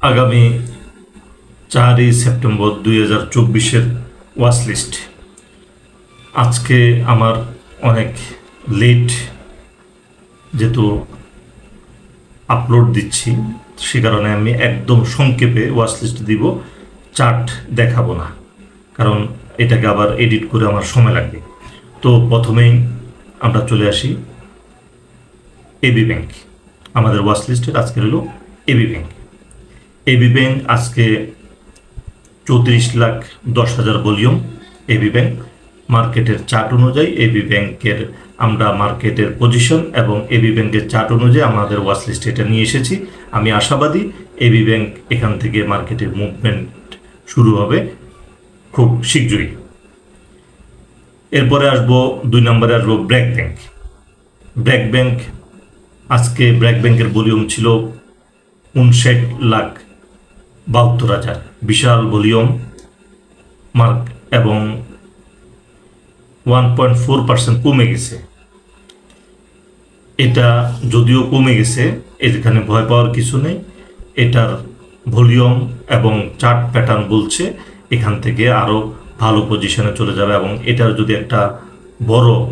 আগামী 4ই September 2024-এর watch list. আজকে আমার অনেক লেট যেহেতু আপলোড দিচ্ছি, সে কারণে আমি একদম সংক্ষেপে ওয়াচ লিস্ট দিব, চার্ট দেখাবো না, কারণ এটাকে আবার এডিট করে আমার সময় লাগবে। তো প্রথমেই আমরা চলে আসি এবি ব্যাংক। আমাদের ওয়াচ লিস্টের আজকে হলো এবি ব্যাংক। এবি ব্যাংক আজকে 34,10,000 ভলিউম। এবি ব্যাংক মার্কেটের চার্ট অনুযায়ী এবি ব্যাংকের আমরা মার্কেটের পজিশন এবং এবি ব্যাংকের চার্ট অনুযায়ী আমাদের ওয়াচ লিস্টে এটা নিয়ে এসেছি। আমি আশাবাদী এবি ব্যাংক এখান থেকে মার্কেটের মুভমেন্ট শুরু হবে খুব শীঘ্রই। এরপরে আসবো 2 নম্বরে আসবো ব্র্যাক ব্যাংক। ব্র্যাক ব্যাংক আজকে ব্র্যাক ব্যাংকের ভলিউম ছিল 59,72,000, বিশাল ভলিউম মার্ক এবং 1.4% কমে গেছে। এটা যদিও কমে গেছে, এখানে ভয় পাওয়ার কিছু নেই। এটার ভলিউম এবং চার্ট প্যাটার্ন বলছে এখান থেকে আরও ভালো পজিশনে চলে যাবে, এবং এটার যদি একটা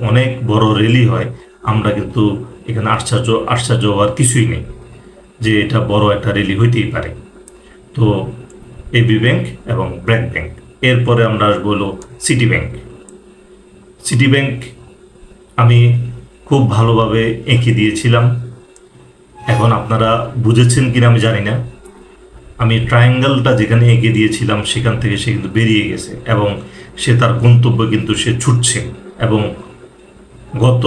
অনেক বড় র্যালি হয়, আমরা কিন্তু এখানে আশ্চর্য হওয়ার কিছুই নেই যে এটা বড় একটা র্যালি হইতেই পারে। তো এবি ব্যাংক এবং ব্র্যাক ব্যাংক। এরপরে আমরা আসবো হলো সিটি ব্যাংক। সিটি ব্যাংক আমি খুব ভালোভাবে এঁকে দিয়েছিলাম, এখন আপনারা বুঝেছেন কিনা আমি জানি না। আমি ট্রায়াঙ্গেলটা যেখানে এঁকে দিয়েছিলাম সেখান থেকে সে কিন্তু বেরিয়ে গেছে এবং সে তার গন্তব্য কিন্তু সে ছুটছে। এবং গত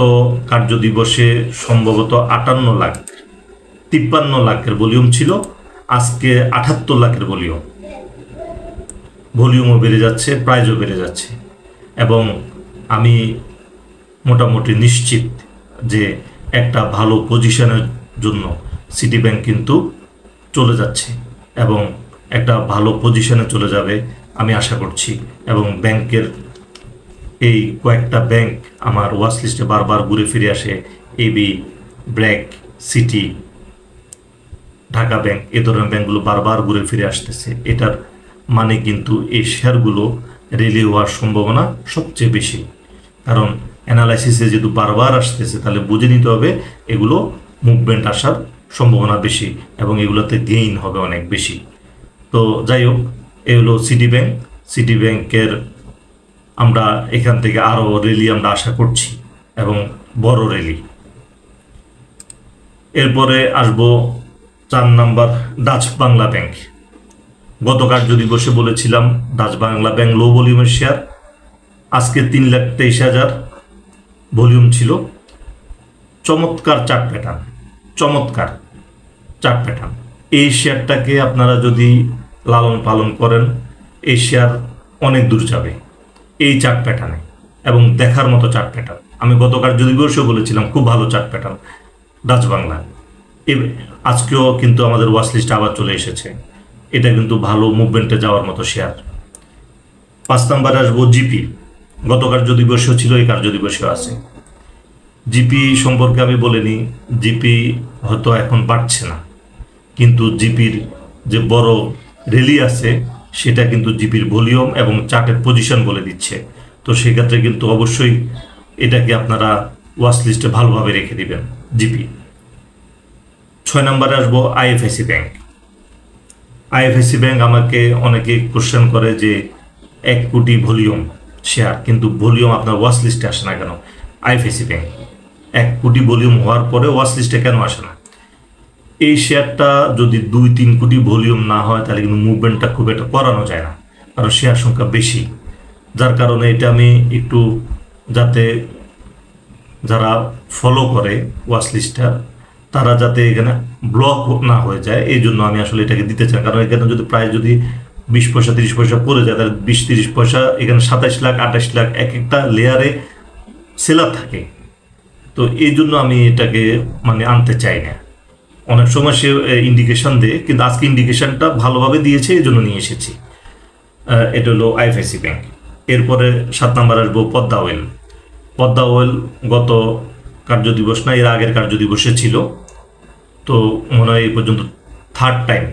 কার্যদিবসে সম্ভবত 53 লাখের ভলিউম ছিল, আজকে 78 লাখের ভলিউমও বেড়ে যাচ্ছে, প্রাইজও বেড়ে যাচ্ছে। এবং আমি মোটামুটি নিশ্চিত যে একটা ভালো পজিশনের জন্য সিটি ব্যাংক কিন্তু চলে যাচ্ছে এবং একটা ভালো পজিশনে চলে যাবে আমি আশা করছি। এবং ব্যাংকের এই কয়েকটা ব্যাংক আমার ওয়াচ লিস্টে বারবার ঘুরে ফিরে আসে, AB, BRAC, City, Dhaka bank, এ ধরনের ব্যাংকগুলো বারবার ঘুরে ফিরে আসতেছে। এটার মানে কিন্তু এই শেয়ারগুলো রিলি হওয়ার সম্ভাবনা সবচেয়ে বেশি, কারণ অ্যানালাইসিসে যেহেতু বারবার আসতেছে তাহলে বুঝে নিতে হবে এগুলো মুভমেন্ট আসার সম্ভাবনা বেশি এবং এগুলোতে গেইন হবে অনেক বেশি। তো যাই হোক, এই হলো সিটি ব্যাংক। সিটি ব্যাংকের আমরা এখান থেকে আরও র্যালি আমরা আশা করছি এবং বড় র্যালি। এরপরে আসবো 4 নম্বর ডাচ বাংলা ব্যাংক। গত কার্যদিবসে বলেছিলাম ডাচ বাংলা ব্যাংক লো ভলিউমের শেয়ার। আজকে 3,23,000 ভলিউম ছিল। চমৎকার চার্ট প্যাটার্ন। এই শেয়ারটাকে আপনারা যদি লালন পালন করেন, এই শেয়ার অনেক দূর যাবে এই চার্ট প্যাটার্নে, এবং দেখার মতো চার্ট প্যাটার্ন। আমি গত কার্যদিবসেও বলেছিলাম খুব ভালো চার্ট প্যাটার্ন ডাচ বাংলা। আজকেও কিন্তু আমাদের ওয়াচ লিস্টে আবার চলে এসেছে, এটা কিন্তু ভালো মুভমেন্টে যাওয়ার মতো শেয়ার। 5 নম্বরে আসবো জিপি। গত কার্যদিবসেও ছিল, এই কার্যদিবসেও আছে। জিপি সম্পর্কে আমি বলিনি, জিপি হয়তো এখন বাড়ছে না, কিন্তু জিপির যে বড় র্যালি আছে সেটা কিন্তু জিপির ভলিউম এবং চার্টের পজিশন বলে দিচ্ছে। তো সেক্ষেত্রে কিন্তু অবশ্যই এটাকে আপনারা ওয়াচ লিস্টে ভালোভাবে রেখে দিবেন জিপি। 6 নম্বরে আসবো আইএফআইসি ব্যাংক। আইএফআইসি ব্যাংক আমাকে অনেকে কোশ্চেন করে যে 1 কোটি ভলিউম শেয়ার, কিন্তু ভলিউম আপনার ওয়াচ লিস্টে আসে না কেন? আইএফআইসি ব্যাংক 1 কোটি ভলিউম হওয়ার পরে ওয়াচ লিস্টে কেন আসে না? এই শেয়ারটা যদি 2-3 কোটি ভলিউম না হয় তাহলে কিন্তু মুভমেন্টটা খুব একটা করানো যায় না, কারণ শেয়ার সংখ্যা বেশি। যার কারণে এটা আমি একটু, যাতে যারা ফলো করে ওয়াচ লিস্টটা তারা যাতে এখানে ব্লক না হয়ে যায়, এই জন্য আমি আসলে এটাকে দিতে চাই। কারণ এখানে যদি প্রায় যদি 20 পয়সা 30 পয়সা পড়ে যায়, তাহলে 20-30 পয়সা, এখানে 27 লাখ 28 লাখ এক একটা লেয়ারে সেলার থাকে। তো এই জন্য আমি এটাকে আনতে চাই না। অনেক সময় সে ইন্ডিকেশন দেয়, কিন্তু আজকে ইন্ডিকেশনটা ভালোভাবে দিয়েছে, এই জন্য নিয়ে এসেছি। এটা হলো আইএফআইসি ব্যাংক। এরপরে 7 নম্বর আসবো পদ্মা অয়েল। গত কার্যদিবস না, এর আগের কার্যদিবসে ছিল। তো মনে হয় এই পর্যন্ত 3rd টাইম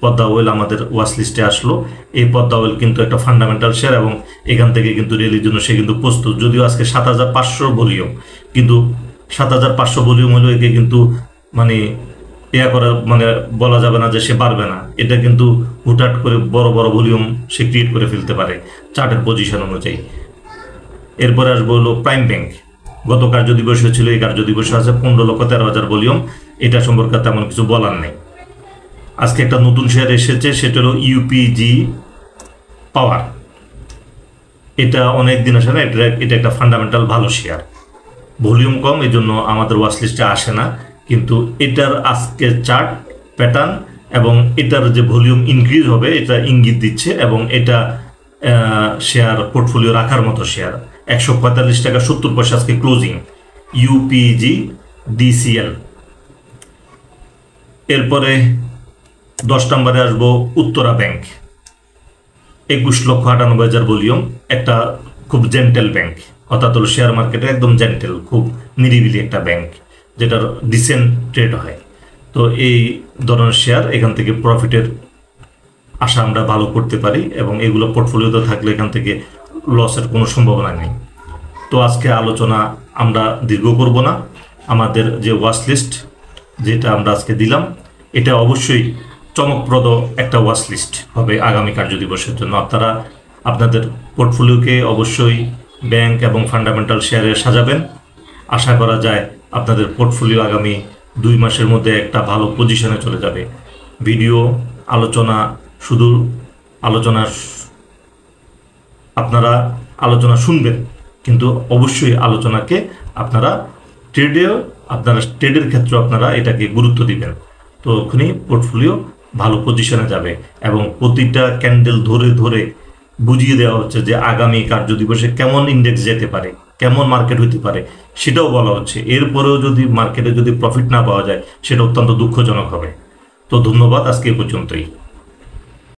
পদ্মা অয়েল আমাদের ওয়াচ লিস্টে আসলো। এই পদ্মা অয়েল কিন্তু একটা ফান্ডামেন্টাল শেয়ার এবং এখান থেকে কিন্তু র্যালির জন্য সে কিন্তু প্রস্তুত। যদিও আজকে 7,500 ভলিউম, কিন্তু 7,500 ভলিউম হলেও একে কিন্তু মানে করা মানে বলা যাবে না যে সে পারবে না। এটা কিন্তু হুটহাট করে বড় বড় ভলিউম সে ক্রিয়েট করে ফেলতে পারে চার্টের পজিশন অনুযায়ী। এরপরে আসবো হলো প্রাইম ব্যাংক। গত কার্যদিবসে ছিল, এই কার্যদিবসে আছে 15,13,000 ভলিউম। এটা সম্পর্কে তেমন কিছু বলার নেই। আজকে একটা নতুন শেয়ার এসেছে, সেটা হলো ইউপিজি পাওয়ার। এটা অনেক দিন আসে না, এটা একটা ফান্ডামেন্টাল ভালো শেয়ার, ভলিউম কম, এই জন্য আমাদের ওয়াচ লিস্টে আসে না। কিন্তু এটার আজকে চার্ট প্যাটার্ন এবং এটার যে ভলিউম ইনক্রিজ হবে এটা ইঙ্গিত দিচ্ছে, এবং এটা শেয়ার পোর্টফোলিও রাখার মতো শেয়ার। 145.70 টাকা আজকে ক্লোজিং, ইউপিজি ডিসিএল। এরপরে 10 নম্বরে আসবো উত্তরা ব্যাংক, 21,98,000 ভলিউম। একটা খুব জেন্টেল ব্যাংক, অর্থাৎ হলো শেয়ার মার্কেটে একদম জেন্টেল, খুব নিরিবিলি একটা ব্যাংক যেটার ডিসেন্ট ট্রেড হয়। তো এই ধরনের শেয়ার এখান থেকে প্রফিটের আশা আমরা ভালো করতে পারি, এবং এগুলো পোর্টফোলিওতে থাকলে এখান থেকে লসের কোনো সম্ভাবনা নেই। তো আজকে আলোচনা আমরা দীর্ঘ করব না। আমাদের যে ওয়াচ লিস্ট যেটা আমরা আজকে দিলাম, এটা অবশ্যই চমকপ্রদ একটা ওয়াচ লিস্ট হবে আগামী কার্যদিবসের জন্য। আপনারা আপনাদের পোর্টফোলিওকে অবশ্যই ব্যাংক এবং ফান্ডামেন্টাল শেয়ারে সাজাবেন। আশা করা যায় আপনাদের পোর্টফোলিও আগামী 2 মাসের মধ্যে একটা ভালো পজিশনে চলে যাবে। ভিডিও আলোচনা শুধু আলোচনা, আপনারা আলোচনা শুনবেন, কিন্তু অবশ্যই আলোচনাকে আপনারা ট্রেডের ক্ষেত্রে আপনারা এটাকে গুরুত্ব দিবেন। তো ওখানে পোর্টফোলিও ভালো পজিশনে যাবে, এবং প্রতিটা ক্যান্ডেল ধরে ধরে বুঝিয়ে দেওয়া হচ্ছে যে আগামী কার্যদিবসে কেমন ইন্ডেক্স যেতে পারে, কেমন মার্কেট হতে পারে, সেটাও বলা হচ্ছে। এরপরেও যদি মার্কেটে যদি প্রফিট না পাওয়া যায়, সেটা অত্যন্ত দুঃখজনক হবে। তো ধন্যবাদ, আজকে এ পর্যন্তই।